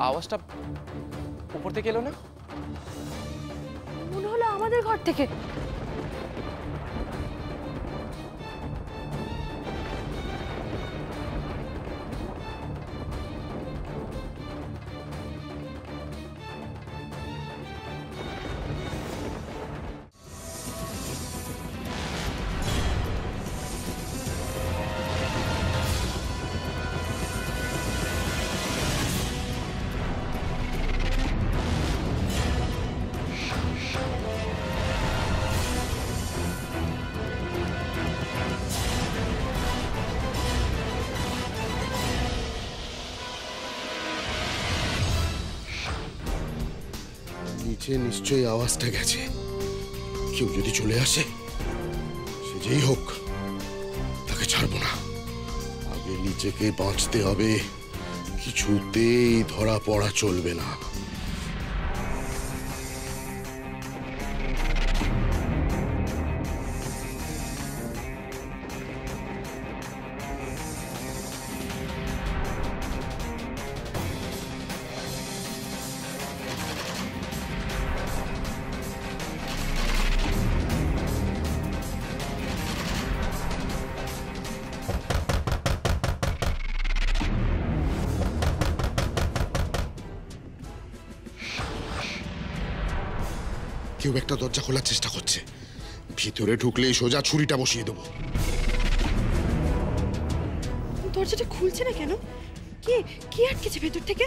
আওয়াজটা উপর থেকে এলো না? মনে হলো আমাদের ঘর থেকে। নিচে নিশ্চয়ই আওয়াজটা গেছে। কেউ যদি চলে আসে, সে যেই হোক, তাকে ছাড়বো না। আগে নিজেকে বাঁচতে হবে, কিছুতেই ধরা পড়া চলবে না। কেউ একটা দরজা খোলার চেষ্টা করছে। ভিতরে ঢুকলেই সোজা ছুরিটা বসিয়ে দেবো। দরজাটা খুলছে না কেন? কে কে আটকেছে ভেতর থেকে?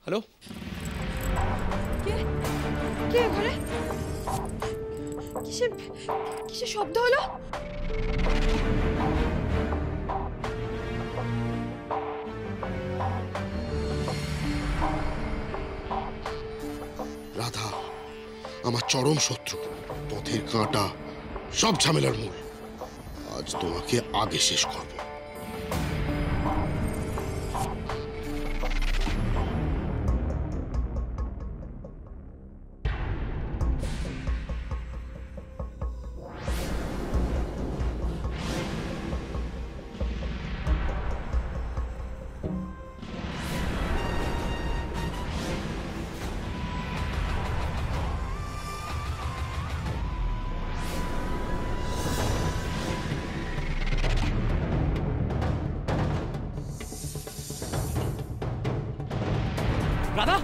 হ্যালো, কে কে ঘরে? কিসের কিসের শব্দ হলো? রাধা আমার চরম শত্রু, পথের কাঁটা, সব ঝামেলার মূল। আজ তোমাকে আগে শেষ করব। রাধা,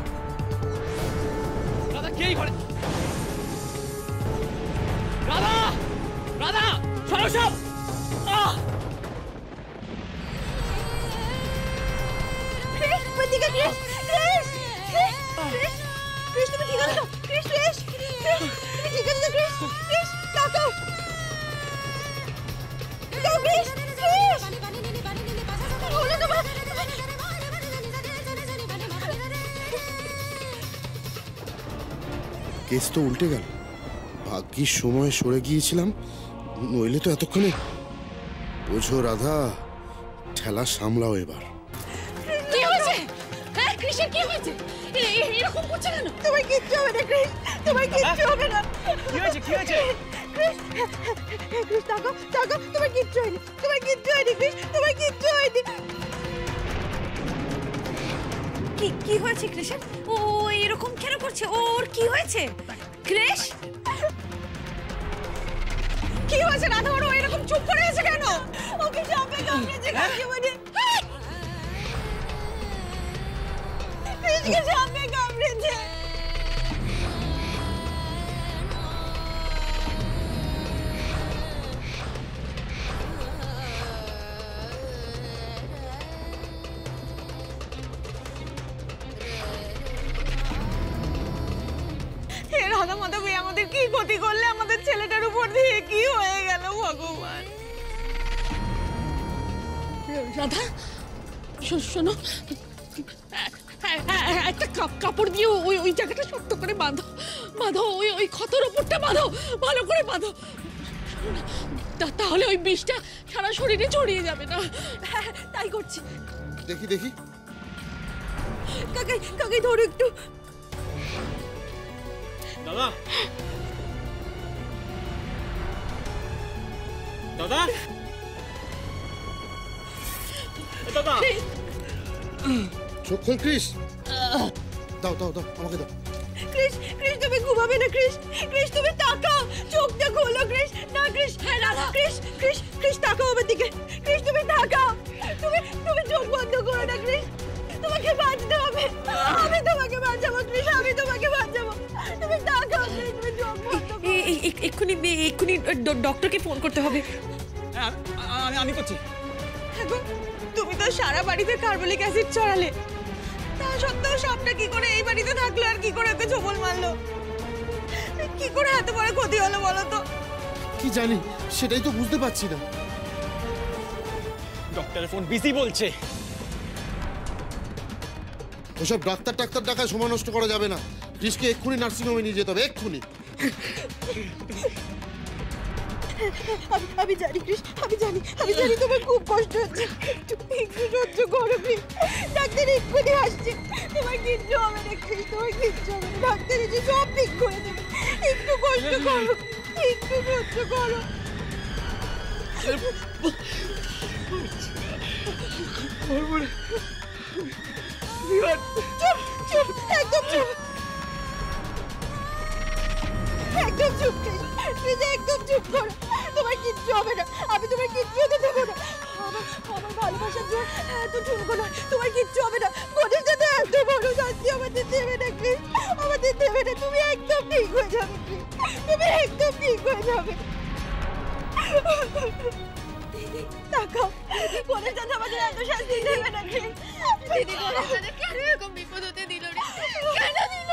রাধা কে ঘরে? রাধা, রাধা, সরো সব। কেস তো উল্টে গেল। ভাগ্যিস সময় সরে গিয়েছিলাম, নইলে তো এতক্ষণে। বোঝো রাধা, ঠেলা সামলাও এবার। কি হয়েছে? হ্যাঁ কৃষের কি হয়েছে? এরকম করছে কেন? তোমার কিচ্ছু হবে না কৃষ, তোমার কিচ্ছু হবে না। কি হয়েছে? কি হয়েছে? কৃষ তাকো তাকো, তোমার কিচ্ছু হয়নি, তোমার কিচ্ছু হয়নি কৃষ, তোমার কিচ্ছু হয়নি। কি কি হয়েছে কৃষের? ও এরকম কেন করছে? ওর কি হয়েছে? কৃষ কি হয়েছে? রাধা ওর এরকম চুপ করে আছে কেন? ওকে সাপে কামড়েছে কাকে বলে? কৃষকে সাপে কামড়েছে। রাধা মাধব আমাদের কি ক্ষতি করলে? আমাদের ছেলেটার উপর দিয়ে কি হয়ে গেল ভগবান? রাধা শোনো, একটা কাপড় দিয়ে ওই জায়গাটা শক্ত করে বাঁধো, বাঁধো, ওই ক্ষতর ওপরটা বাঁধো, ভালো করে বাঁধো। তাহলে ওই বিষটা সারা শরীরে ছড়িয়ে যাবে না। তাই করছি। দেখি দেখি। কাকাই কাকাই ধরো একটু। দাদা দাদা দাদা চোখ খোল ক্রিস। দাও দাও দাও আমাকে দাও। ক্রিস ক্রিস তুমি ঘুমাবে না ক্রিস, ক্রিস তুমি তাকাও, চোখটা খোলো ক্রিস। না ক্রিস, হ্যাঁ রাধা, ক্রিস ক্রিস ক্রিস তাকাও আমার দিকে, ক্রিস তুমি তাকাও, তুমি তুমি চোখ বন্ধ করো না ক্রিস, তোমাকে বাঁচতে হবে, আমি তোমাকে বাঁচাবো ক্রিস, আমি তোমাকে বাঁচাবো, তুমি তাকাও ক্রিস, তুমি চোখ বন্ধ করো। এক্ষুনি এক্ষুনি ডক্টরকে ফোন করতে হবে। হ্যাঁ আমি করছি। তুমি তো সারা বাড়িতে কার্বলিক অ্যাসিড ছড়ালে, তা সত্ত্বেও সাপটা কি করে এই বাড়িতে থাকলো আর কি করে ওকে ছোবল মারলো, কি করে এত বড় ক্ষতি হলো বলো তো? কি জানি সেটাই তো বুঝতে পারছি না। ডক্টরের ফোন বিজি বলছে। ওসব ডাক্তার ডাকায় সময় নষ্ট করা যাবে না। ক্রিসকে এক্ষুনি নার্সিংহোমে নিয়ে যেতে হবে, এক্ষুনি। আমি জানি ক্রিস, আমি জানি তোমার খুব কষ্ট হচ্ছে, একটু সহ্য করো ক্রিস, ডাক্তার এক্ষুনি আসছে, তোমার কিচ্ছু হবে না ক্রিস, তোমার কিচ্ছু হবে না, ডাক্তার এসে সব ঠিক করে দেবে, একটু কষ্ট করো, একটু সহ্য করো। চুপ চুপ একদম চুপ, একদম চুপ ক্রিস, প্লিজ একদম চুপ করো, তোমার কিচ্ছু হবে না, আমি তোমার কিচ্ছু হতে দেবো না, আমার ভালোবাসার জন্য এত ঠুনকো না, তোমার কিচ্ছু হবে না, গণেশ দাদা এত বড় শাস্তি আমাদের দেবে না ক্রিস, আমাদের দেবে না, তুমি একদম ঠিক হয়ে যাবে ক্রিস, তুমি একদম ঠিক হয়ে যাবে। তাকাও, গণেশ দাদা আমাদের এত শাস্তি দেবে না ক্রিস, দিদি গণেশ দাদা কেন এরকম বিপদ হতে দিল রে, কেন দিল?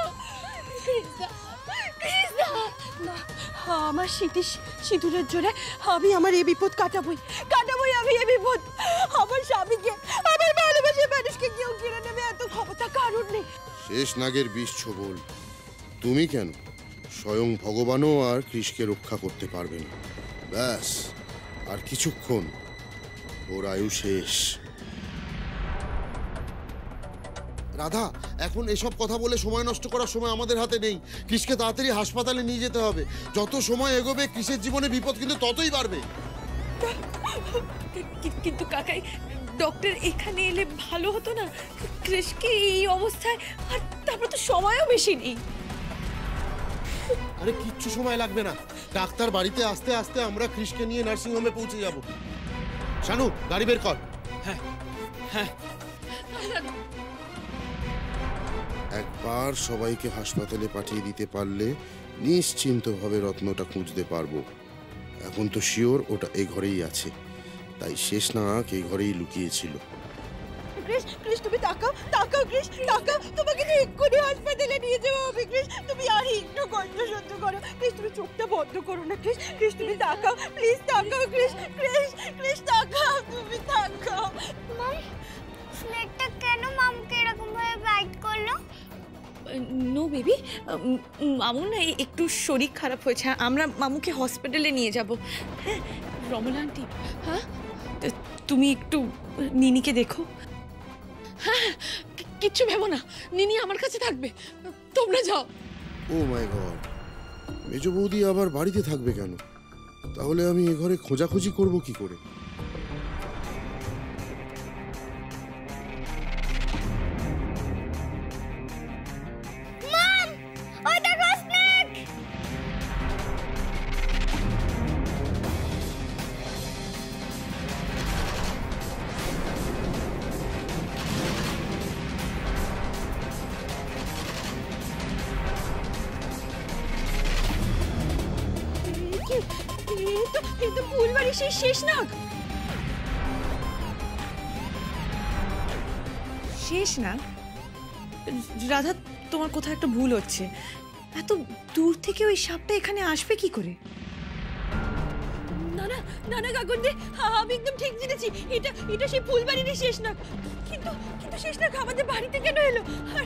আমার সিঁদুরের জোরে আমি আমার এই বিপদ কাটাবই, আমি এই বিপদ, আমার স্বামীকে, আমার ভালোবাসার মানুষকে কেউ কিনে নেবে এত ক্ষমতা কারণ নেই। শেষ নাগের বিষ ছোবল, তুমি কেন, স্বয়ং ভগবানও আর ক্রিসকে রক্ষা করতে পারবে না। ব্যাস আর কিছুক্ষণ, ওর আয়ু শেষ। রাধা, এখন এসব কথা বলে সময় নষ্ট করার সময় আমাদের হাতে নেই। ক্রিসকে তাড়াতাড়ি হাসপাতালে নিয়ে যেতে হবে। যত সময় এগোবে ক্রিসের জীবনে বিপদ কিন্তু ততই বাড়বে। কিন্তু কাকাই, ডক্টর এখানে এলে ভালো হতো না? ক্রিসকে এই অবস্থায়, আর তারপর তো সময়ও বেশি নেই। আরে কিচ্ছু সময় লাগবে না, ডাক্তার বাড়িতে আসতে আসতে আমরা ক্রিসকে নিয়ে নার্সিংহোমে পৌঁছে যাব। শানু, গাড়ি বের কর। হ্যাঁ হ্যাঁ। একবার সবাইকে হাসপাতালে পাঠিয়ে দিতে পারলে নিশ্চিন্তভাবে রত্নটা খুঁজতে পারবো। এখন তো শিওর ওটা এই ঘরেই আছে, তাই শেষ নাগ এই ঘরেই লুকিয়েছিল। ক্রিস তুমি তাকাও ক্রিস, তাকাও, তোমাকে তো এক্ষুনি হাসপাতালে নিয়ে যাওয়া হবে ক্রিস, তুমি আর একটু কষ্ট সহ্য করো ক্রিস, তুমি চোখটা বন্ধ করো না ক্রিস, তুমি তাকাও প্লিজ, তাকাও ক্রিস তাকাও, তুমি তাকাও। মম, স্নেকটা কেন মামকে এরকম ভাবে বাইট করলো? নো বেবি, মামুর না একটু শরীর খারাপ হয়েছে, আমরা মামুকে হসপিটালে নিয়ে যাব। হ্যাঁ রমলা আন্টি, হ্যাঁ তুমি একটু নিনিকে দেখো। হ্যাঁ কিচ্ছু ভেবো না, নিনি আমার কাছে থাকবে, তোমরা যাও। ও মাই গড, মেজ বৌদি আবার বাড়িতে থাকবে কেন? তাহলে আমি এ ঘরে খোঁজাখুঁজি করবো কি করে? মম, ওই দেখো স্নেক! কিন্তু ফুলবাড়ি সেই শেষ নাগ। শেষ নাগ? রাধা, তোমার কোথাও একটা ভুল হচ্ছে, এত দূর থেকে ওই সাপটা এখানে আসবে কি করে? না না কাকুন্ডে, আমি একদম ঠিক জেনেছি, এটা সেই ফুলবাড়িরই শেষ নাগ। কিন্তু শেষ নাগ আমাদের বাড়িতে কেন এলো? আর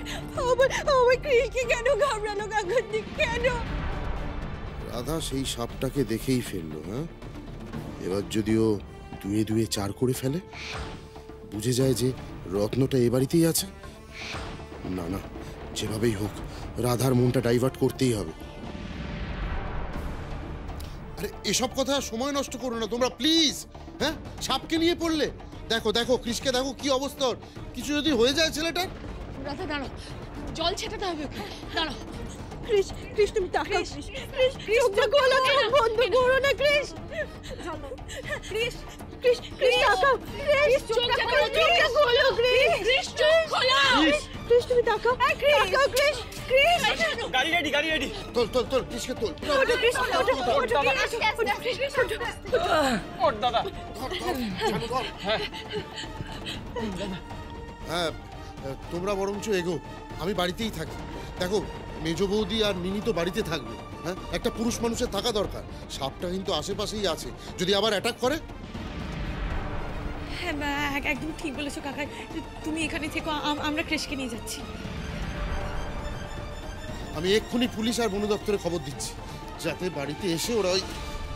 আমার ক্রিসকে কেন ঘাবড়ালো কাকুন্ডে, কেন? রাধা সেই সাপটাকে দেখেই ফেললো। হ্যাঁ, এবার যদিও দুয়ে দুয়ে চার করে ফেলে, বুঝে যায় যে রত্নটা এ বাড়িতেই আছে, না না, যেভাবেই হোক রাধার মনটা ডাইভার্ট করতেই হবে। আরে এসব কথা সময় নষ্ট করো না তোমরা প্লিজ। হ্যাঁ, সাপকে নিয়ে পড়লে। দেখো দেখো কৃষকে দেখো কি অবস্থা, কিছু যদি হয়ে যায় ছেলেটার। রাধা দাঁড়াও, জল ছেটাতে হবে ওকে, দাঁড়াও। কৃষ, কৃষ তুমি তাকাও। কৃষ, কৃষ চোখটা খোলো, চোখ বন্ধ করো না কৃষ। কৃষ, কৃষ, কৃষ তাকাও। কৃষ চোখটা খোলো, চোখটা খোলো কৃষ। কৃষ চোখ খোলো। কৃষ তুমি তাকাও, তাকাও কৃষ। কৃষ গাড়ি রেডি, গাড়ি রেডি। তোল তোল তোল, কৃষকে তোল। ওঠো কৃষ, ওঠো ওঠো দাদা। কৃষ, ওঠো। ওর দাদা। হ্যাঁ, তোমরা বরঞ্চ এগো, আমি বাড়িতেই থাকি। দেখো মেজ বৌদি আর মিনি তো বাড়িতে থাকবে। হ্যাঁ, একটা পুরুষ মানুষের থাকা দরকার। সাপটা কিন্তু আশেপাশেই আছে, যদি আবার অ্যাটাক করে। হ্যাঁ একদম ঠিক বলেছো কাকা, তুমি এখানে থেকো, আমরা কৃষকে নিয়ে যাচ্ছি। আমি এক্ষুনি পুলিশ আর বন দপ্তরে খবর দিচ্ছি, যাতে বাড়িতে এসে ওরা ওই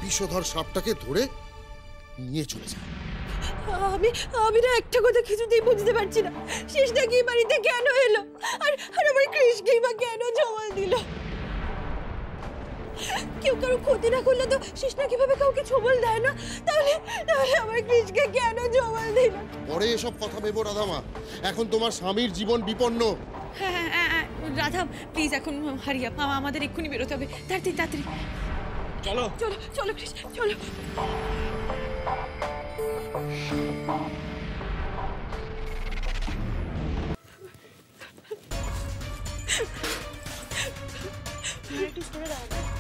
বিষধর সাপটাকে ধরে নিয়ে চলে যায়। আমি আমি না একটা কথা কিছুতেই বুঝতে পারছি না, শেষটা কি বাড়িতে কেন এলো, আর আর আমার কৃষকেই বা কেন জমাল দিল? কেউ কারো ক্ষতি না করলে তো শেষটা কিভাবে কাউকে ছবল দেয় না, তাহলে তাহলে আমার কৃষকে কেন জমাল দিল? পরে এসব কথা ভেবো রাধামা, এখন তোমার স্বামীর জীবন বিপন্ন। হ্যাঁ রাধা প্লিজ এখন হারিয়া, আমাদের এক্ষুনি বেরোতে হবে, তাড়াতাড়ি তাড়াতাড়ি। চলো চলো চলো কৃষ, চলো।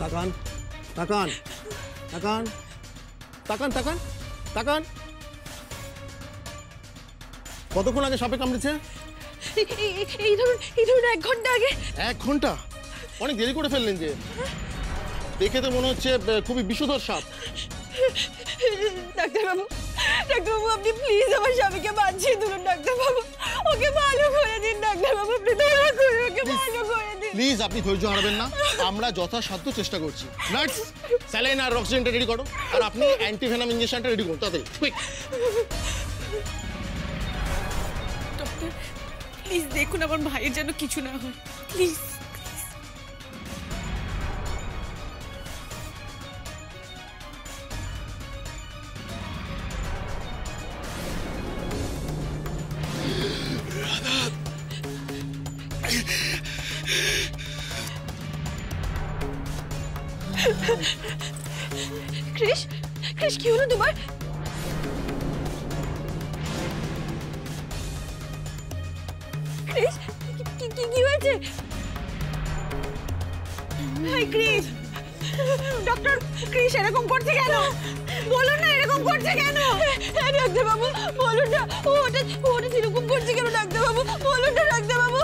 তাকান তাকান তাকান তাকান তাকান তাকান। কতক্ষণ আগে সাপে কামড়েছে? এই ধরুন 1 ঘন্টা আগে। 1 ঘন্টা? অনেক দেরি করে ফেললেন যে, দেখে তো মনে হচ্ছে খুবই বিষধর সাপ। ডাক্তারবাবু, ডাক্তারবাবু আপনি প্লিজ আমার স্বামীকে বাঁচিয়ে তুলুন ডাক্তারবাবু, ওকে ভালো করে দিন ডাক্তারবাবু, আপনি দয়া করে ওকে ভালো করে দিন প্লিজ। আপনি ধৈর্য হারাবেন না, আমরা যথাসাধ্য চেষ্টা করছি। নার্স, স্যালাইন আর অক্সিজেনটা রেডি করো, আর আপনি অ্যান্টিভেনাম ইঞ্জেকশনটা রেডি করুন তাড়াতাড়ি, কুইক। ডক্টর প্লিজ দেখুন আমার ভাইয়ের যেন কিছু না হয়, প্লিজ। কৃষ, কৃষ কি হলো তোমার? কৃষ কি হয়েছে? হাই কৃষ, ডক্টর কৃষ এরকম করছে কেন? বলুন না এরকম করছে কেন? ডাক্তারবাবু বলুন না, ওটা এরকম করছে কেন ডাক্তারবাবু? বলুন না ডাক্তারবাবু।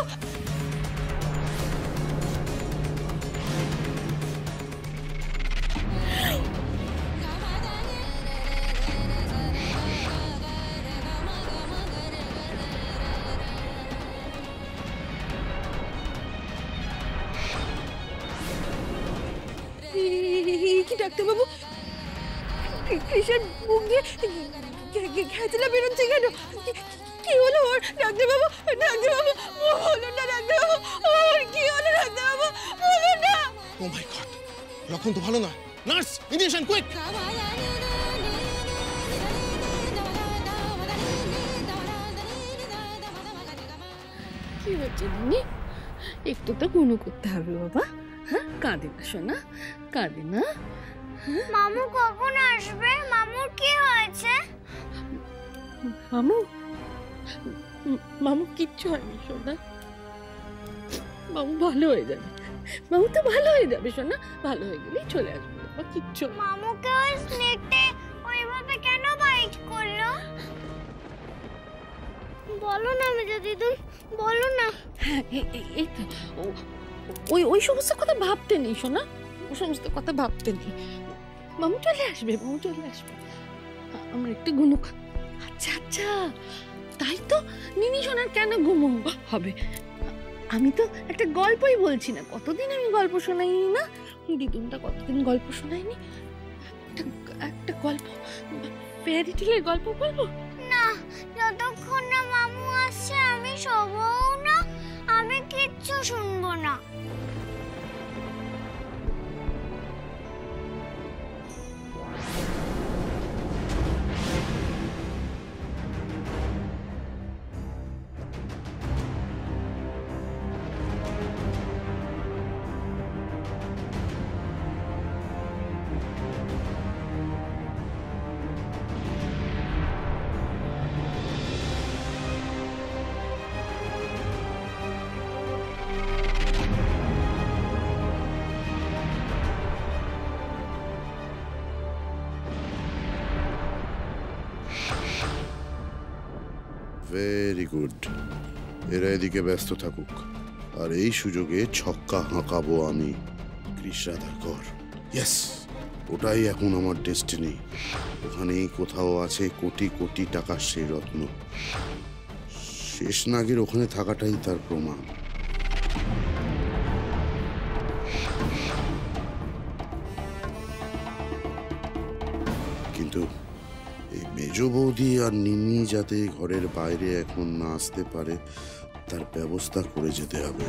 কি ডাক্তারবাবু, কৃষের মুখ দিয়ে খেঁচলা বেরোচ্ছে কেন? কি হলো ওর? ডাক্তারবাবু, ডাক্তারবাবু বলুন না ডাক্তারবাবু, ওর কি হলো ডাক্তারবাবু? বলুন না। ও মাই গড, লক্ষণ তো ভালো না। Nurse, injection quick. কি হচ্ছে দিনি? একটু তো গুনো করতে হবে বাবা। হ্যাঁ, কাঁদে না সোনা, কাঁদে না। মামু কখন আসবে? মামুর কি হয়েছে? মামু, মামু কিচ্ছু হয়নি সোনা, মামু ভালো হয়ে যাবে। মামু তো ভালো হয়ে যাবে সোনা, ভালো হয়ে গেলেই চলে আসবে বাবা, কিচ্ছু। মামুকে ওই স্নেকটা ওইভাবে কেন বাইট করলো? বলো না মেজো দিদি, বলো না। হ্যাঁ এই তো, ওই সমস্ত কথা ভাবতে নেই সোনা, ওই সমস্ত কথা ভাবতে নেই। মামু চলে আসবে, মামু চলে আসবে। আমরা একটু গুনো। আচ্ছা আচ্ছা, তাই তো নিনি সোনার কেন ঘুমো হবে? আমি তো একটা গল্পই বলছি না, কতদিন আমি গল্প শোনাইনি না, দিদুনটা কতদিন গল্প শোনায়নি। একটা গল্প, ফেয়ারি টেলের গল্প বলবো? না, যতক্ষণ না মামু আসছে আমি শোবও না, আমি কিচ্ছু শুনবো না। ভেরি গুড, এরা এদিকে ব্যস্ত থাকুক, আর এই সুযোগে ছক্কা হাঁকাবো আমি। কৃষ রাধাকর, ইয়েস, ওটাই এখন আমার ডেস্টিনি। ওখানেই কোথাও আছে কোটি কোটি টাকার সেই রত্ন। শেষ নাগের ওখানে থাকাটাই তার প্রমাণ। কিন্তু এই মেজ বৌদি আর নিনি যাতে ঘরের বাইরে এখন না আসতে পারে তার ব্যবস্থা করে যেতে হবে।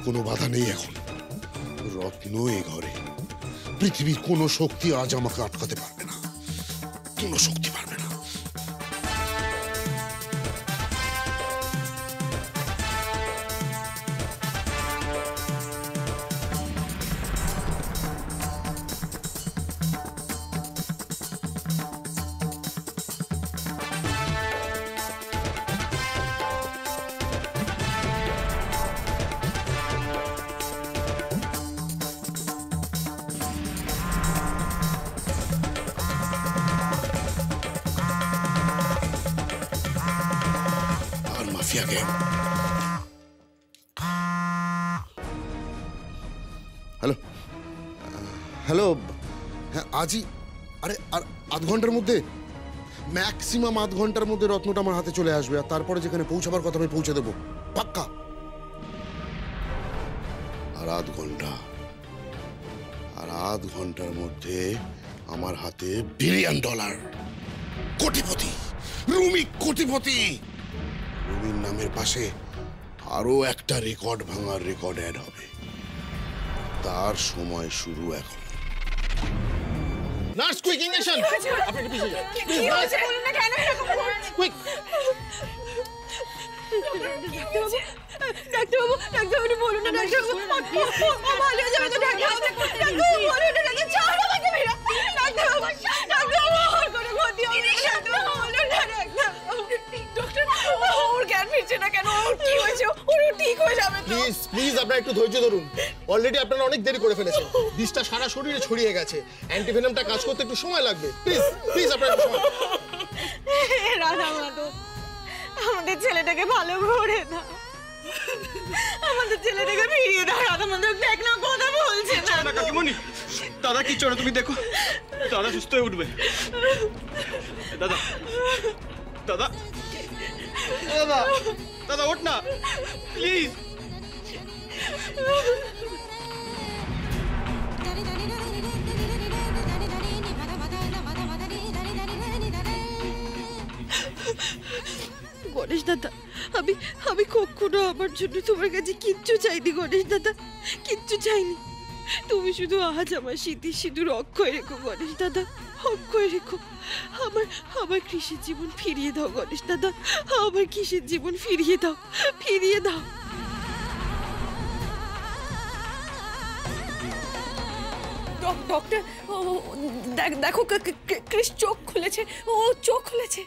কোনো বাধা নেই এখন, রত্ন এ ঘরে। পৃথিবীর কোনো শক্তি আজ আমাকে আটকাতে পারবে না, কোনো শক্তি পারবে না। হ্যালো হ্যালো, হ্যাঁ আজই, আরে আর আধ ঘন্টার মধ্যে, ম্যাক্সিমাম আধ ঘন্টার মধ্যে রত্নটা আমার হাতে চলে আসবে। আর তারপরে যেখানে পৌঁছাবার কথা আমি পৌঁছে দেবো, পাক্কা। আর আধ ঘন্টার মধ্যে আমার হাতে $1 বিলিয়ন। কোটিপতি, রুমি কোটিপতি। রুমির নামের পাশে আরো একটা রেকর্ড ভাঙার রেকর্ড অ্যাড হবে। তার সময় শুরু এখন। Nurse, quick injection. আপনি একটু পিছিয়ে যান। কি হয়েছে বলুন না, কেন এরকম করছেন? কুইক। ডাক্তারবাবু, ডাক্তারবাবু বলুন না, ডাক্তারবাবু ও ভালো হয়ে যাবে তো, ডাক্তারবাবু, ডাক্তারবাবু বলুন না, ডাক্তার ছাড় আমাকে মেরা। ডাক্তারবাবু, ডাক্তারবাবু ওর কোনো ক্ষতি হবে না, ডাক্তারবাবু বলুন না, ডাক্তারবাবু। ডক্টর, ওর জ্ঞান ফিরছে না কেন? ওর কি হয়েছে? ওর ঠিক হয়ে যাবে তো? প্লিজ প্লিজ আপনারা একটু ধৈর্য ধরুন। অলরেডি আপনারা অনেক দেরি করে ফেলেছেন, বিষটা সারা শরীরে ছড়িয়ে গেছে। অ্যান্টিভেনামটা কাজ করতে একটু সময় লাগবে। প্লিজ প্লিজ আপনারা একটু সময়। রাধা মাধব, আমাদের ছেলেটাকে ভালো করে দাও, আমাদের ছেলেটাকে ফিরিয়ে দাও। রাধা মাধব দেখ না, কথা বলছে না। না কাকিমণি, দাদা কিচ্ছু না, তুমি দেখো, দাদা সুস্থ হয়ে উঠবে। দাদা দাদা দাদা দাদা ওঠ না প্লিজ। গণেশ দাদা, আমি কখনো আমার জন্য তোমার কাছে কিচ্ছু চাইনি গণেশ দাদা, কিচ্ছু চাইনি। তুমি শুধু আজ আমার স্মৃতি সিঁদুর অক্ষয় রেখো গণেশ দাদা, অক্ষয় রেখো। আমার কৃষির জীবন ফিরিয়ে দাও গণেশ দাদা, আমার কৃষির জীবন ফিরিয়ে দাও, ফিরিয়ে দাও। ডক্টর, দেখো কৃষ চোখ খুলেছে, ও চোখ খুলেছে।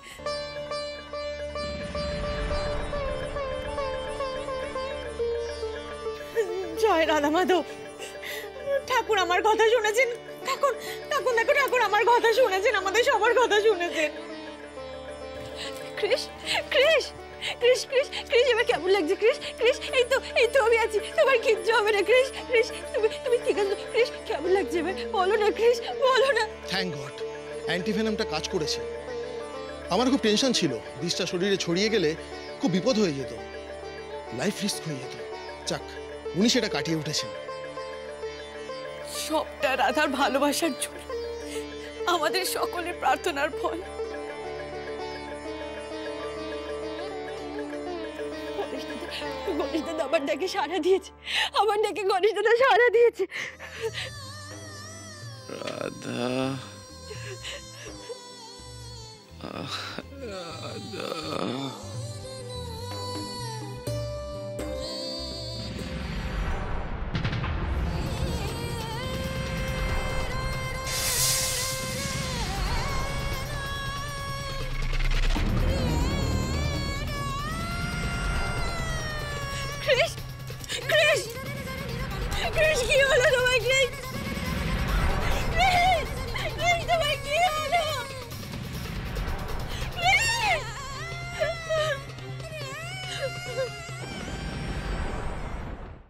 জয় রাধা মাধব। ঠাকুর আমার কথা শুনেছেন, ঠাকুর ঠাকুর দেখো, ঠাকুর আমার কথা শুনেছেন, আমাদের সবার কথা শুনেছেন। কৃষ কৃষ কৃষ কৃষ কৃষ এবার কেমন লাগছে? কৃষ কৃষ এই তো আমি আছি, তোমার কিচ্ছু হবে না। কৃষ কৃষ তুমি ঠিক আছো? কৃষ কেমন লাগছে এবার বলো না, কৃষ বলো না। থ্যাংক গড, অ্যান্টিভেনামটা কাজ করেছে। আমার খুব টেনশন ছিল, বিষটা শরীরে ছড়িয়ে গেলে খুব বিপদ হয়ে যেত, লাইফ রিস্ক হয়ে যেত। যাক, উনি সেটা কাটিয়ে উঠেছেন। সবটা রাধার ভালোবাসার জন্য, আমাদের সকলের প্রার্থনার ফল। গণেশ দাদা আমার ডাকে সাড়া দিয়েছে, আমার ডাকে গণেশ দাদা সাড়া দিয়েছে। Radha, Radha. Chris, Chris, Chris, কি হলো তোমার ক্রিস?